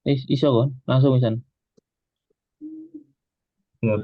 Iso kan? Langsung bisa. Ya,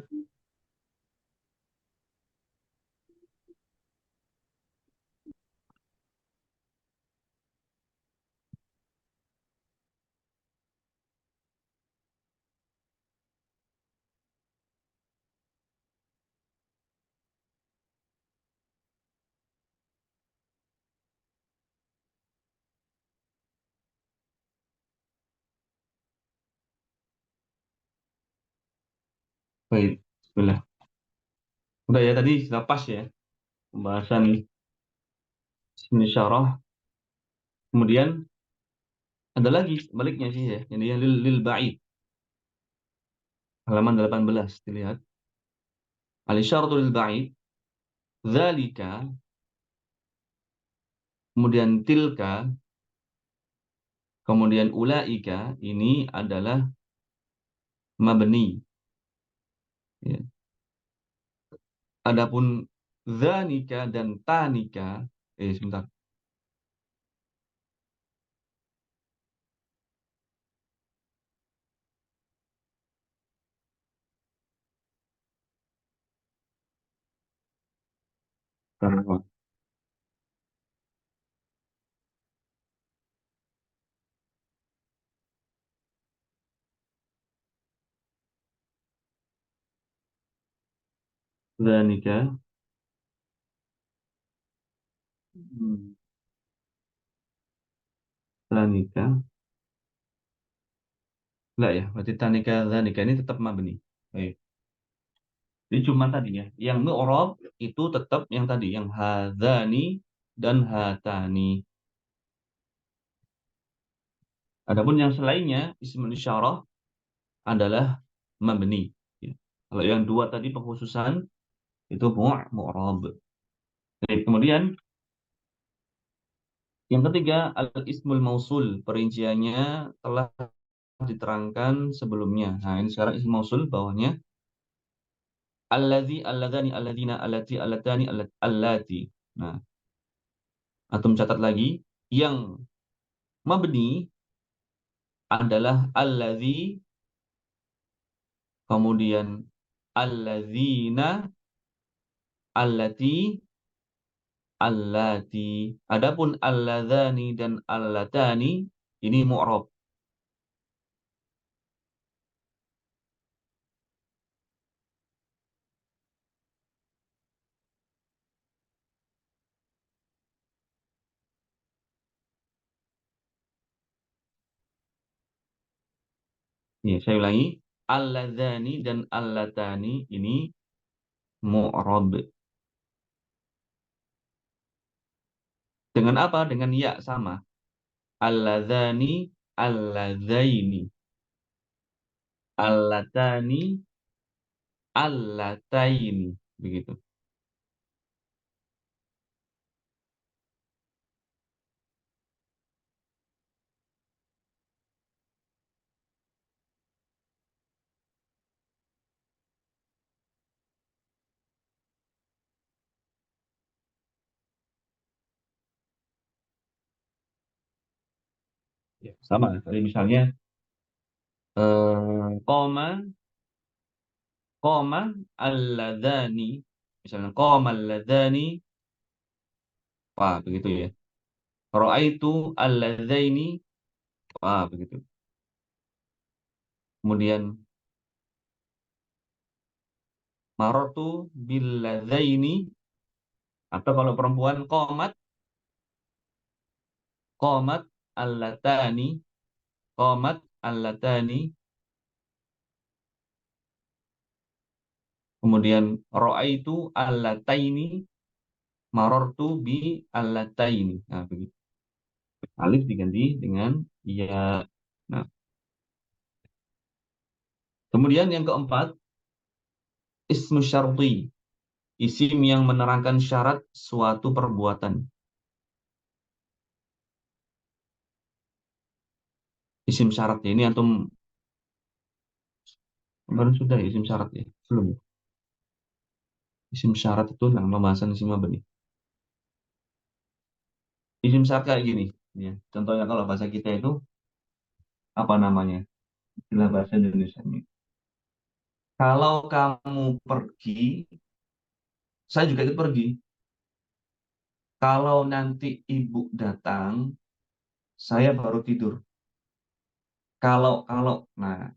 baik. Bismillah. Udah ya tadi sudah pas ya pembahasan isyarah. Kemudian ada lagi baliknya sih ya. Jadi yang lil ba'id. Halaman 18 dilihat. Al-isyaratu lil ba'id. Dzalika. Kemudian tilka. Kemudian ulaika. Ini adalah mabni. Ya. Adapun dzanika dan tanika. Sebentar. Sebentar. Dzalika. Hmm. Dzalika. Enggak ya. Berarti tanika dzalika ini tetap mabni. Baik. Jadi cuma tadi ya. Yang mu'rab itu tetap yang tadi. Yang hadzani dan hatani. Adapun yang selainnya ismul isyarah adalah mabni. Ya. Kalau yang dua tadi pengkhususan itu mu'rab. Baik, kemudian yang ketiga al-ismul mausul. Perinciannya telah diterangkan sebelumnya. Nah, ini sekarang ismul mausul bawahnya alladzi alladzani alladzina allati allatani allati. Nah, antum catat lagi yang mabni adalah alladzi, kemudian alladzina, allati, allati. Adapun alladzani dan allatani ini mu'rab. Ya, saya ulangi. Alladzani dan allatani ini mu'rab. Dengan apa? Dengan ya sama. Alladzani, alladzaini. Allatani, allataini. Begitu. Ya, sama. Tadi misalnya koma, koma alladzani. Misalnya koma alladzani. Wah, begitu ya. Ra'aitu alladzaini. Wah, begitu. Kemudian marartu billadzaini. Atau kalau perempuan qomat allatani, qomat allatani. Kemudian ra'aitu allataini, marartu bi allataini. Nah, begitu. Alif diganti dengan ya. Nah, kemudian yang keempat, ismu syarti, isim yang menerangkan syarat suatu perbuatan. Isim syarat ya, ini antum kemarin sudah ya isim syarat ya? Belum ya? Isim syarat itu yang pembahasan isim apa nih? Isim syarat kayak gini. Ya. Contohnya kalau bahasa kita itu apa namanya? istilah bahasa Indonesianya. Kalau kamu pergi, saya juga ikut pergi. Kalau nanti ibu datang, saya baru tidur. Kalau, nah,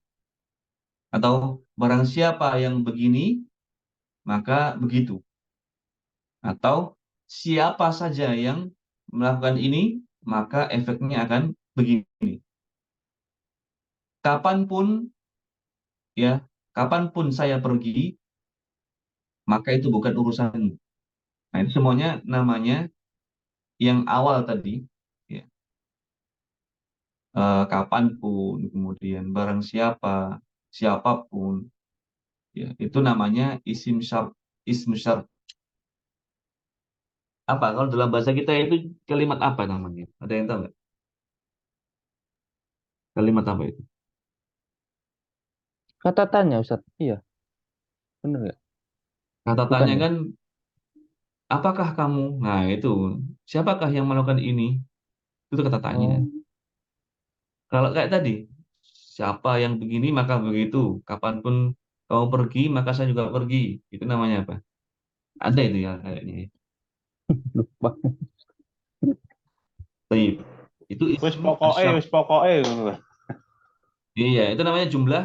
atau barang siapa yang begini, maka begitu. Atau siapa saja yang melakukan ini, maka efeknya akan begini. Kapanpun, ya, kapanpun saya pergi, maka itu bukan urusanmu. Nah, itu semuanya namanya yang awal tadi, ya, kapanpun, kemudian barang siapa, siapapun, ya, itu namanya isim syart, ism syart. Apa? Kalau dalam bahasa kita itu kalimat apa namanya? Ada yang tahu nggak? Kalimat apa itu? Kata tanya Ustaz. Iya, bener nggak? Kata Bukan tanya ya? kan, apakah kamu? Nah, itu. Siapakah yang melakukan ini? Itu kata tanya. Oh, Kalau kayak tadi, siapa yang begini maka begitu. Kapanpun kamu pergi, maka saya juga pergi. Itu namanya apa? Ada itu ya kayaknya. lupa. Baik. Itu Wis ism pokoke, asyart. wis pokoke ngono lah. Iya, itu namanya jumlah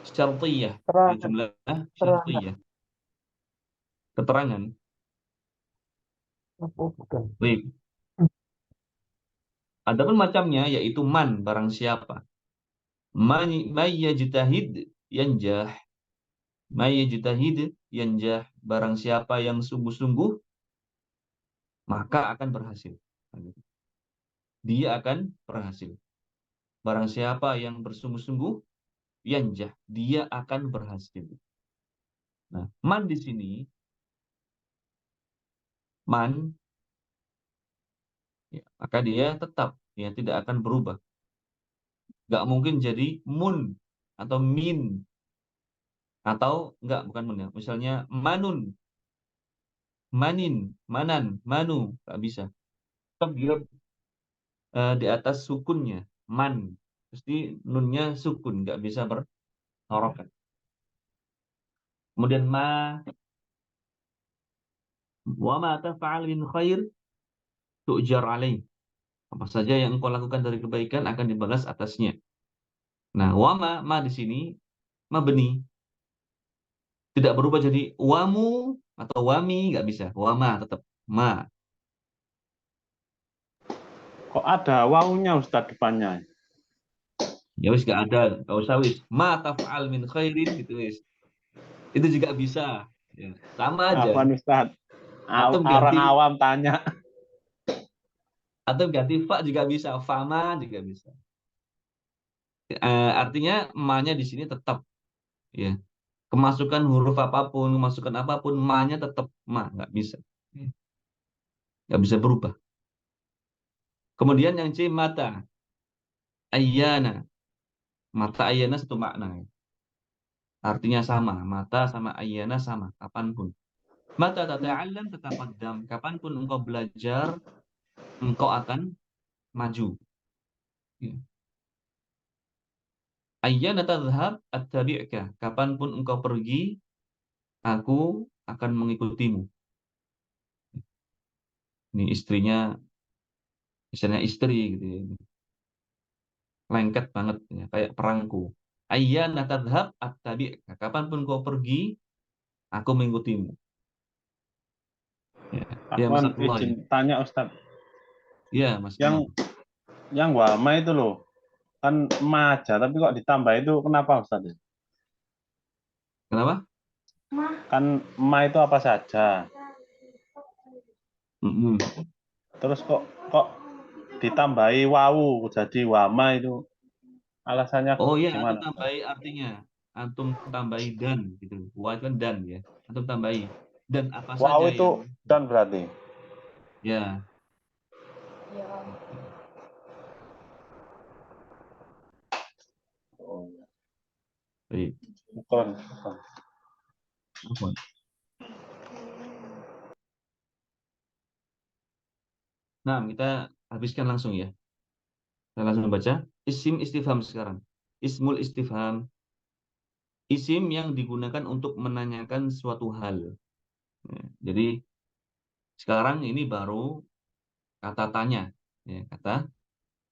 syartiyah. Ya, Terangan, jumlah terangan. syartiyah. Keterangan. Apa bukan? Baik. Adapun macamnya yaitu man, barang siapa. Man yajtahid yanjah. Man yajtahid yanjah. Barang siapa yang sungguh-sungguh, maka akan berhasil. Dia akan berhasil. Barang siapa yang bersungguh-sungguh, yanjah. Dia akan berhasil. Nah, man di sini, man, ya, maka dia tetap, ya, tidak akan berubah. Nggak mungkin jadi mun atau min atau nggak, bukan mun ya. Misalnya manun, manin, manan, manu, nggak bisa. Tetap dia di atas sukunnya, man. Pasti nunnya sukun, nggak bisa berharokat. Kemudian wa ma taf'al min khair tu'jar alaih. Apa saja yang engkau lakukan dari kebaikan akan dibalas atasnya. Nah, ma di sini mabni, tidak berubah jadi wamu atau wami, nggak bisa. Wama tetap ma. Kok ada wawunya Ustaz depannya? Ya wis nggak ada, nggak usah wis. Ma taf'al min khairin gitu wis. Itu juga bisa. Ya, sama aja. Apa Ustaz? Atau Orang ganti awam tanya. atau ganti fa juga bisa, fama juga bisa. Artinya ma-nya di sini tetap, ya. Kemasukan huruf apapun, kemasukan apapun, ma-nya tetap ma, nggak bisa. Nggak bisa berubah. Kemudian yang C, mata. Ayyana. Mata ayyana satu makna. Artinya sama. Mata sama ayyana sama. Kapanpun. Mata tata'allam tataqaddam. Kapanpun engkau belajar, engkau akan maju. Ya. Ayyana tadhhab attabi'ka. Kapanpun engkau pergi, aku akan mengikutimu. Ini istrinya, misalnya istri gitu ya. Lengket banget ya, kayak perangku. Ayyana tadhhab attabi'ka. Kapanpun kau pergi, aku mengikutimu. Ya, ya Mas Afwan Abdullah izin ya. tanya Ustaz. Ya, Mas Yang kenapa? wama itu loh. Kan maja tapi kok ditambah itu kenapa Ustaz? Kenapa? Kan ma itu apa saja. Mm-mm. Terus kok ditambahi wawu jadi wama itu alasannya Oh ya, antum gimana Ustaz? tambahi artinya. Antum tambahi dan gitu. Wa itu kan dan ya. Antum tambahi. Dan apa Wawu saja itu yang, dan berarti. ya. Oke. Oh, Baik. bukan. Apa? Nah, kita habiskan langsung ya. Kita langsung baca isim istifham sekarang. ismul istifham, isim yang digunakan untuk menanyakan suatu hal. Ya, jadi sekarang ini baru kata tanya, ya, kata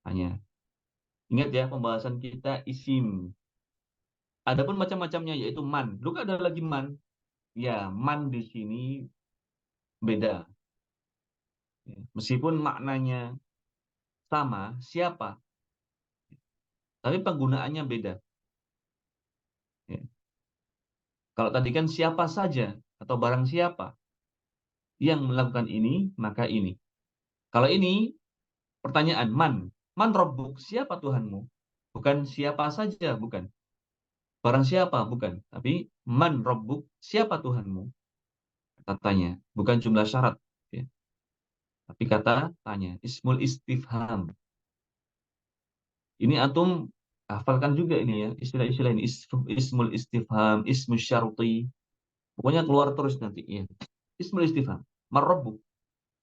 tanya. Ingat ya pembahasan kita isim. Adapun macam-macamnya yaitu man. Lu kan ada lagi man. Ya, man di sini beda. Ya, meskipun maknanya sama, siapa, tapi penggunaannya beda. Ya. Kalau tadi kan siapa saja atau barang siapa yang melakukan ini, maka ini. Kalau ini pertanyaan man. Man Rabbuk, siapa Tuhanmu? Bukan siapa saja, bukan. Barang siapa, bukan. Tapi man Rabbuk, siapa Tuhanmu? Kata tanya, bukan jumlah syarat. Ya. Tapi kata tanya, ismul istifham. Ini antum hafalkan juga ini ya, istilah-istilah ini. Ismul istifham, ismu syarti. Pokoknya keluar terus nanti. Ya. Ismul istifham. Man Rabbuk,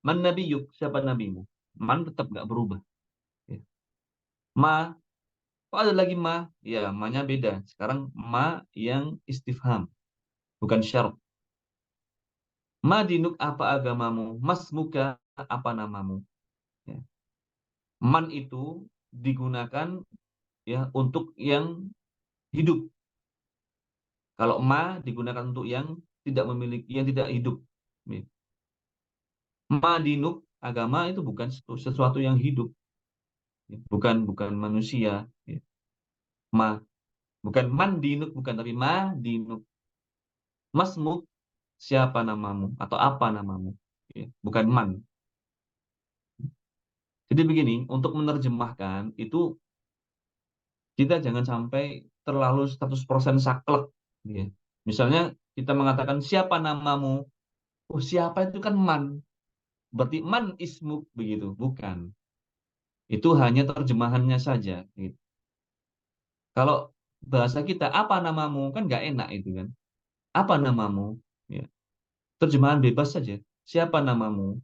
man nabiyuk, siapa nabimu? Man tetap nggak berubah. Ya. Ma, kok ada lagi ma? Ya, ma-nya beda. Sekarang ma yang istifham, bukan syarat. Ma dinuk, apa agamamu? Mas muka, apa namamu? Ya. Man itu digunakan ya untuk yang hidup. Kalau ma digunakan untuk yang tidak memiliki, yang tidak hidup. Ya. Ma dinuk, agama itu bukan sesuatu yang hidup. Ya. Bukan bukan manusia. Ya. Ma, bukan man dinuk, bukan, tapi ma dinuk. Masmuk, siapa namamu atau apa namamu? Ya. Bukan man. Jadi begini, untuk menerjemahkan itu kita jangan sampai terlalu 100% saklek. Ya. Misalnya kita mengatakan siapa namamu, oh siapa itu kan man, berarti man ismuk begitu, bukan. Itu hanya terjemahannya saja. Gitu. Kalau bahasa kita apa namamu kan nggak enak itu kan. Apa namamu? Ya. Terjemahan bebas saja. Siapa namamu?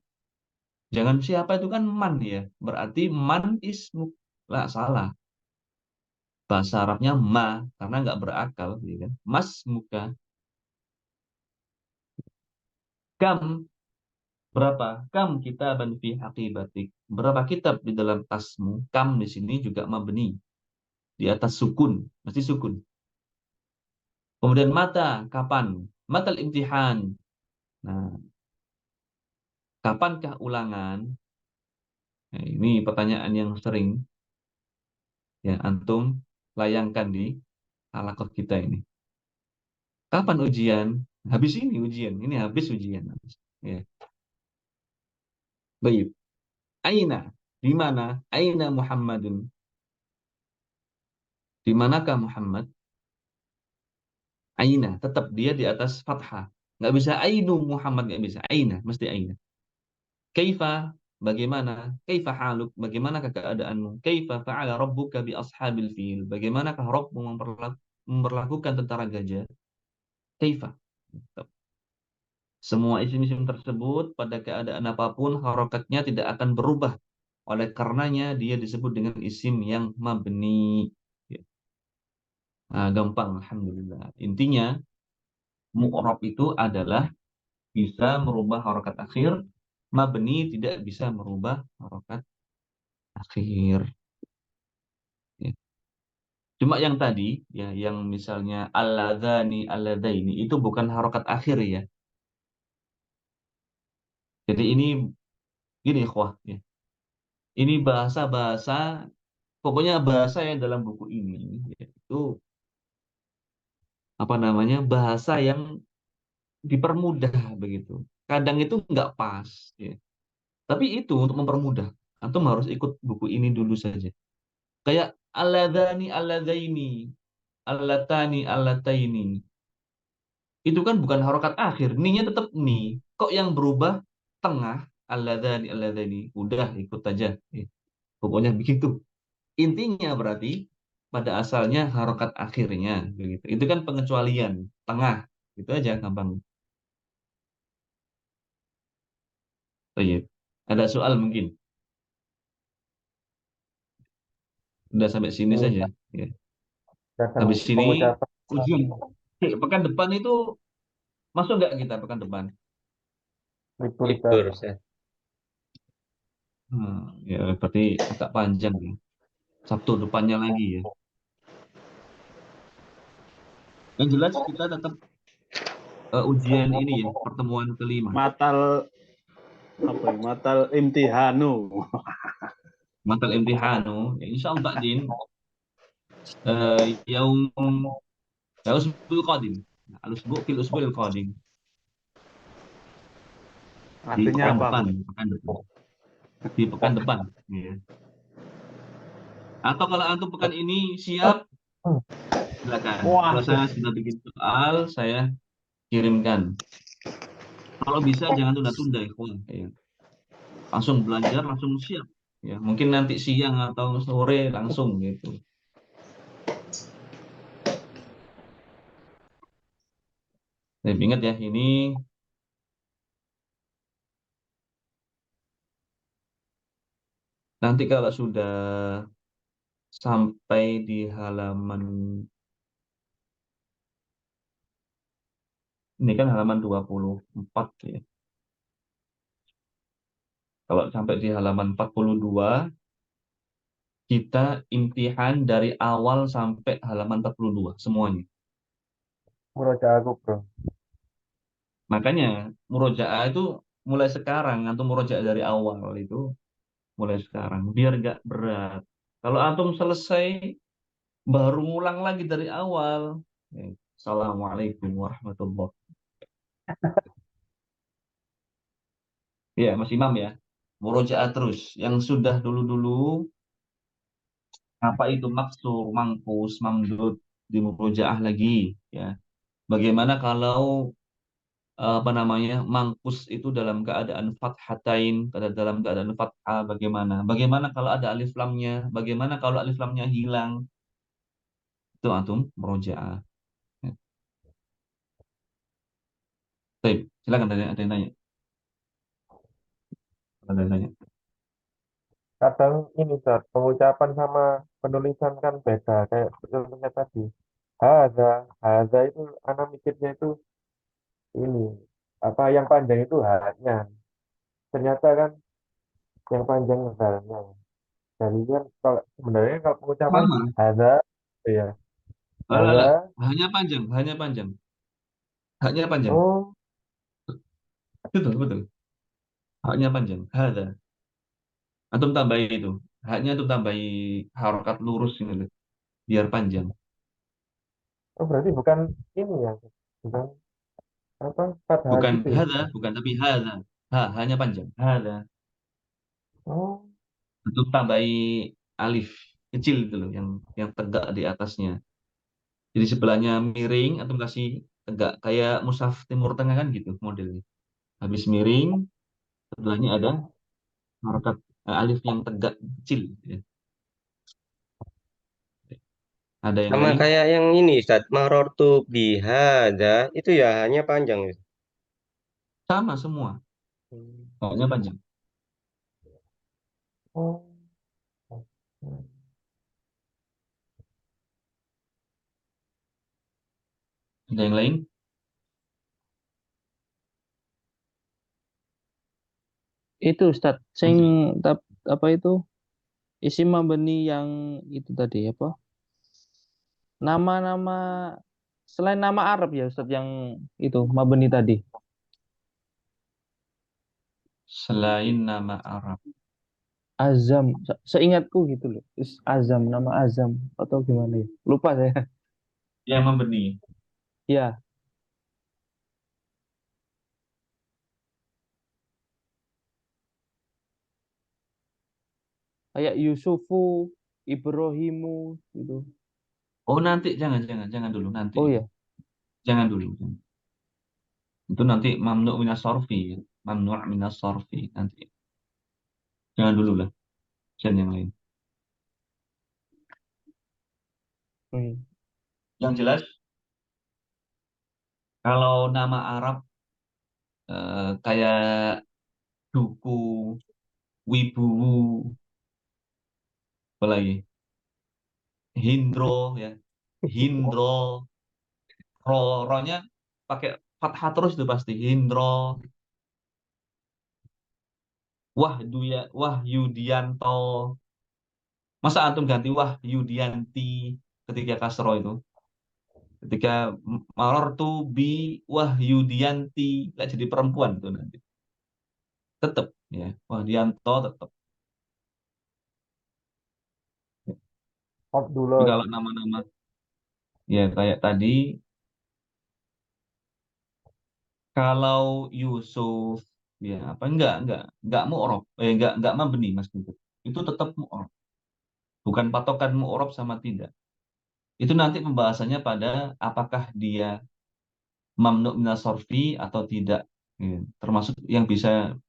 Jangan siapa itu kan man ya. Berarti man ismuk. Lah salah. Bahasa Arabnya ma karena nggak berakal, gitu kan. Mas muka. Kam, berapa? Kam kitaban fi aqibatik. Berapa kitab di dalam tasmu? Kam di sini juga mabni. Di atas sukun. Mesti sukun. Kemudian mata, kapan? Matal imtihan. Nah, kapankah ulangan? Nah, ini pertanyaan yang sering ya antum layangkan di halaqah kita ini. Kapan ujian? Habis ini ujian. Ini habis ujian. Ya. Baik. Aina? Di mana? Aina Muhammadun? Di manakah Muhammad? Aina. Tetap dia di atas fathah. Nggak bisa Ainu Muhammad, nggak bisa. Aina. Mesti Aina. Kaifa? Bagaimana? Kaifa haluk? Bagaimanakah keadaanmu? Kaifa fa'ala rabbuka bi ashabil fil? Bagaimanakah Rabbmu memperlakukan tentara gajah? Kaifa? Semua isim-isim tersebut pada keadaan apapun harokatnya tidak akan berubah. Oleh karenanya dia disebut dengan isim yang mabni. Ya. Nah, gampang, alhamdulillah. Intinya mu'rab itu adalah bisa merubah harokat akhir, mabni tidak bisa merubah harokat akhir. Ya. Cuma yang tadi, ya, yang misalnya alladzani, alladaini itu bukan harokat akhir ya. Jadi ini gini, ikhwah, ya. Ini bahasa-bahasa, pokoknya bahasa yang dalam buku ini itu apa namanya bahasa yang dipermudah begitu. Kadang itu nggak pas, ya. Tapi itu untuk mempermudah. Antum harus ikut buku ini dulu saja. Kayak alladzani, alladaini, allatani, allataini. Itu kan bukan harokat akhir, ninya tetap ni. Kok yang berubah tengah alladzani, alladaini? Udah ikut aja. Pokoknya begitu. Intinya berarti pada asalnya harokat akhirnya begitu. Itu kan pengecualian tengah. Itu aja gampang. Oh iya. Ada soal mungkin. Udah sampai sini Oh, saja. Ya. Kadang Habis ini pengucapan ujian. Oke, pekan depan itu masuk nggak kita pekan depan? libur Ustaz. Libur, Ustaz. Ya berarti agak panjang ya. Sabtu depannya lagi ya. Yang jelas kita tetap ujian ini ya, pertemuan kelima. Matal apa ya? Matal imtihanu. Matal imtihanu, ya insya Allah Din, yaum ya usbul qadim. Al-usbu fil usbul qadim. Di Artinya pekan apa, depan, Bro? pekan depan. Di pekan depan. Ya. Atau kalau antum pekan ini siap, silakan. Wah, Kalau saya sudah bikin soal, saya kirimkan. Kalau bisa jangan tunda-tunda, ikhwan. Ya. Langsung belajar, langsung siap. Ya, mungkin nanti siang atau sore langsung gitu. Tapi ingat ya, ini nanti kalau sudah sampai di halaman, ini kan halaman 24 ya. Kalau sampai di halaman 42, kita imtihan dari awal sampai halaman 42 semuanya. Murojaah aku, Bro. Makanya murojaah itu mulai sekarang atau murojaah dari awal itu mulai sekarang biar nggak berat. Kalau antum selesai baru ngulang lagi dari awal. Assalamualaikum warahmatullahi. Ya, Mas Imam ya. Murojaah terus. Yang sudah dulu-dulu apa itu maksur, mangkus, mamdud di murojaah lagi ya. Bagaimana kalau apa namanya mangkus itu dalam keadaan fathatain, dalam keadaan fathah bagaimana? Bagaimana kalau ada alif lamnya? Bagaimana kalau alif lamnya hilang? Itu antum murojaah. Ya. Baik, silakan ada yang tanya. Ada yang tanya. Kadang ini Ustaz, pengucapan sama penulisan kan beda. Kayak contohnya tadi. Haza itu anak mikirnya itu ini. Apa yang panjang itu haknya. Ternyata kan yang panjang hazanya. Jadi kan kalau sebenarnya kalau pengucapan Sama. haza, ya Alah, alah. haza. Hanya panjang, hanya panjang. Haknya panjang. Oh, Betul, betul. Haknya panjang. Hada. Antum tambahi itu. Haknya antum tambahi harokat lurus ini loh, biar panjang. oh berarti bukan ini ya. Bukan apa fathah Bukan gitu ya. hada, bukan tapi hada. Hanya panjang. Hada. Oh, Antum tambahi alif kecil itu loh, yang tegak di atasnya. Jadi sebelahnya miring, antum kasih tegak kayak mushaf Timur Tengah kan gitu modelnya. Habis miring, sebelahnya ada harokat alif yang tegak kecil. Ya. Ada yang Sama lain? kayak yang ini, Ustaz. Marortu bihada. Itu ya hanya panjang, Ustaz. Sama semua. Hmm. Haknya panjang. oh. Ada yang lain? Itu Ustadz, sing apa itu isim mabani yang itu tadi apa? Nama-nama selain nama Arab ya Ustadz yang itu mabani tadi. Selain nama Arab. Azam, seingatku gitu loh. Azam, nama Azam atau gimana ya? Lupa saya. Yang membeni. Ya, kayak Yusufu, Ibrahimu gitu. Oh nanti jangan dulu nanti Oh itu. ya, Jangan dulu. Itu nanti mamnu minas sorfi. Ya. Mamnu minas sorfi nanti. Jangan dulu lah. Jangan yang lain. hmm. Yang jelas kalau nama Arab kayak duku, wibu, apalagi Hindro ya. Hindro, ro-nya pakai fathah terus itu pasti. Hindro, Wahyudianto. Masa antum ganti Wahyudianti ketika kasro itu? Ketika marortu bi Wahyudianti, nggak jadi perempuan tuh nanti. Tetap ya, Wahdianto tetap. Tapi Abdullah. kalau nama-nama ya kayak tadi, kalau Yusuf ya apa enggak mu'rob, enggak mabni Mas Guntur. Itu tetap mu'rob. Bukan patokan mu'rob sama tidak. Itu nanti pembahasannya pada apakah dia mamnu minas sorfi atau tidak. Ya, termasuk yang bisa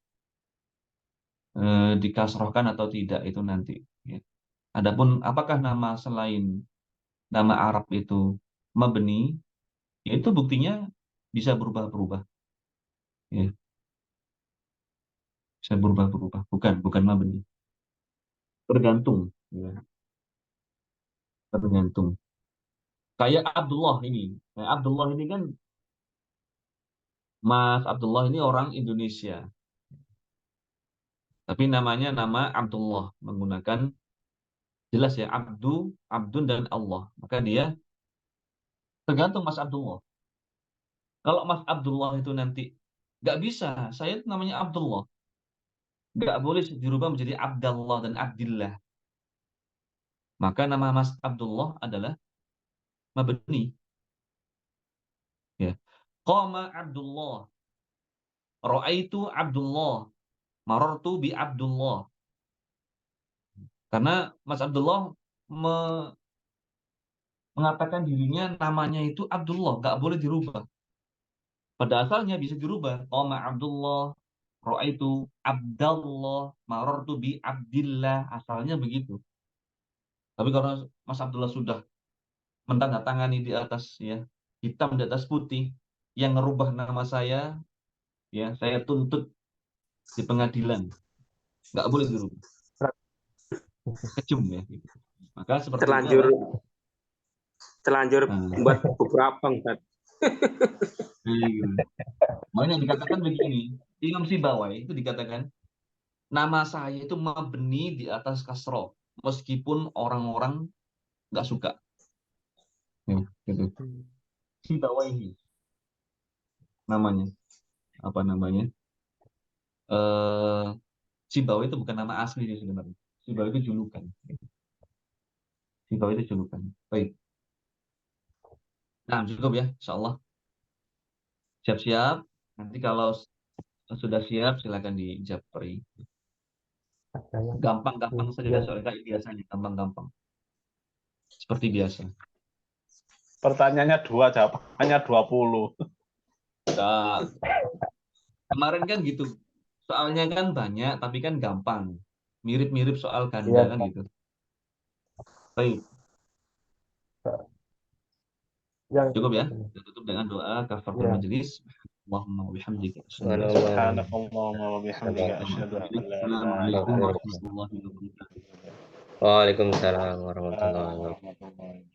dikasrohkan atau tidak itu nanti. Ya. Adapun apakah nama selain nama Arab itu mabni, ya itu buktinya bisa berubah-berubah. Ya, bisa berubah-berubah. Bukan mabni. Tergantung. Ya, tergantung. Kayak Abdullah ini. Nah, Abdullah ini kan, Mas Abdullah ini orang Indonesia. Tapi namanya nama Abdullah. Menggunakan, jelas ya, Abdun dan Allah. Maka dia tergantung Mas Abdullah. Kalau Mas Abdullah itu nanti nggak bisa, saya itu namanya Abdullah. Nggak boleh dirubah menjadi Abdallah dan Abdillah. Maka nama Mas Abdullah adalah mabni. Ya. Qama Abdullah. Ra'aitu Abdullah. Marartu bi Abdullah. Karena Mas Abdullah mengatakan dirinya namanya itu Abdullah, nggak boleh dirubah. Pada asalnya bisa dirubah. Qama Abdullah, ra'aitu Abdallah, marartu bi Abdillah. Asalnya begitu. Tapi karena Mas Abdullah sudah mentandatangani di atas ya, hitam di atas putih, yang ngerubah nama saya, ya saya tuntut di pengadilan. Nggak boleh dirubah. Kejam ya. Gitu. Maka seperti itu Terlanjur apa? terlanjur buat beberapa Ustaz. Gitu. Makanya dikatakan begini, Imam Sibawai itu dikatakan nama saya itu mabni di atas kasro, meskipun orang-orang nggak suka. Ya, gitu. Sibawai ini namanya, apa namanya? Sibawai itu bukan nama asli sih sebenarnya. Sibawai itu julukan. Sibawai itu julukan. Baik. Nah, cukup ya, insya Allah. Siap-siap. Nanti kalau sudah siap, silakan dijapri. Gampang-gampang saja soalnya kayak biasanya, gampang-gampang. Seperti biasa. Pertanyaannya 2, jawabannya 20. Nah, kemarin kan gitu. Soalnya kan banyak, tapi kan gampang. Mirip-mirip soal ganda kan gitu. Baik. Cukup ya. Kita tutup dengan doa kafaratul majelis. Allahumma wa bihamdika asyhadu an la ilaha illa anta Subhanakallahumma wa bihamdika asyhadu an la ilaha Assalamualaikum warahmatullahi wabarakatuh. Waalaikumsalam warahmatullahi wabarakatuh.